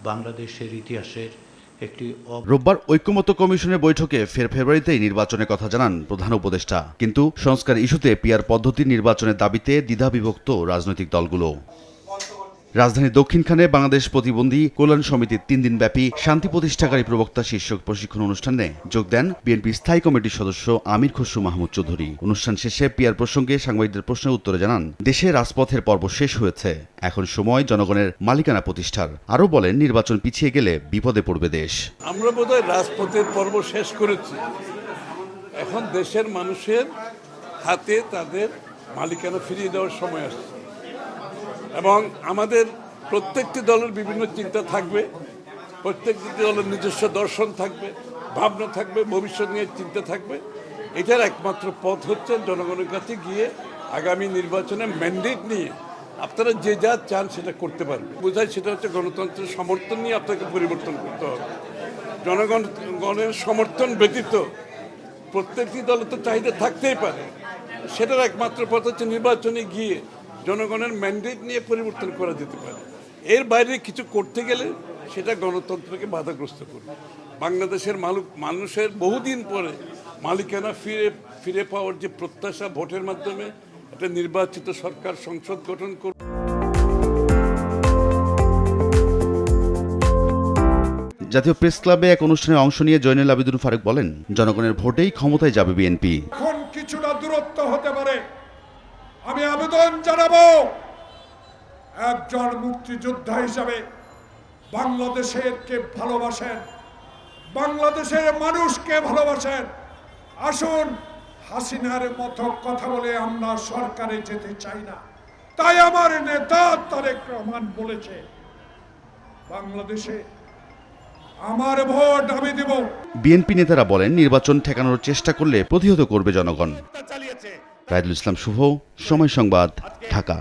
বাংলাদেশের ইতিহাসের একটি রোববার ঐক্যমত্য কমিশনের বৈঠকে ফেব্রুয়ারিতেই নির্বাচনের কথা জানান প্রধান উপদেষ্টা, কিন্তু সংস্কার ইস্যুতে পিআর পদ্ধতির নির্বাচনের দাবিতে দ্বিধাবিভক্ত রাজনৈতিক দলগুলো। রাজধানীর দক্ষিণখানে বাংলাদেশ প্রতিবন্ধী কল্যাণ সমিতির 3 দিনব্যাপী শান্তি প্রতিষ্ঠাকারী প্রবক্তা শীর্ষক প্রশিক্ষণ অনুষ্ঠানে যোগ দেন বিএনপি স্থায়ী কমিটির সদস্য আমির খসরু মাহমুদ চৌধুরী। অনুষ্ঠান শেষে পিআর প্রসঙ্গে সাংবাদিকদের প্রশ্নের উত্তরে জানান, দেশে রাজপথের পর্ব শেষ হয়েছে, এখন সময় জনগণের মালিকানা প্রতিষ্ঠার। আরও বলেন, নির্বাচন পিছিয়ে গেলে বিপদে পড়বে দেশ। আমরা বোধহয় রাজপথের পর্ব শেষ করেছি, এখন দেশের মানুষের হাতে তাদের মালিকানা ফিরিয়ে দেওয়ার সময় আসছে এবং আমাদের প্রত্যেকটি দলের বিভিন্ন চিন্তা থাকবে, প্রত্যেকটি দলের নিজস্ব দর্শন থাকবে, ভাবনা থাকবে, ভবিষ্যৎ নিয়ে চিন্তা থাকবে। এটার একমাত্র পথ হচ্ছে জনগণের কাছে গিয়ে আগামী নির্বাচনে ম্যান্ডেট নিয়ে আপনারা যে যা চান সেটা করতে পারবে। বোঝায় সেটা হচ্ছে গণতন্ত্রের সমর্থন নিয়ে আপনাকে পরিবর্তন করতে হবে। জনগণের সমর্থন ব্যতীত প্রত্যেকটি দলের তো চাহিদা থাকতেই পারে, সেটার একমাত্র পথ হচ্ছে নির্বাচনে গিয়ে জনগণের ম্যান্ডেট নিয়ে পরিবর্তন করা যেতে পারে। এর বাইরে কিছু করতে গেলে সেটা গণতন্ত্রকে বাধাগ্রস্ত করবে। বাংলাদেশের মানুষের বহুদিন পরে মালিকানা ফিরে পাওয়ার যে প্রত্যাশা, ভোটের মাধ্যমে একটা নির্বাচিত সরকার সংসদ গঠন করবে। জাতীয় প্রেস ক্লাবে এক অনুষ্ঠানে অংশ নিয়ে জয়নুল আবেদিন ফারুক বলেন, জনগণের ভোটেই ক্ষমতায় যাবে বিএনপি। এখন কিছুটা দূরত্ব হতে পারে, আমি আবেদন জানাবো একজন মুক্তিযোদ্ধা হিসাবে বাংলাদেশের কে ভালোবাসেন, বাংলাদেশের মানুষকে ভালোবাসেন, আসুন হাসিনার মতো কথা বলে আমরা সরকারে যেতে চাই না। তাই আমার নেতা তারেক রহমান বলেছে, বাংলাদেশে আমার ভোট আমি দেব। বিএনপি নেতারা বলেন, নির্বাচন ঠেকানোর চেষ্টা করলে প্রতিহত করবে জনগণ। রায়দুল ইসলাম শুভ, সময় সংবাদ, ঢাকা।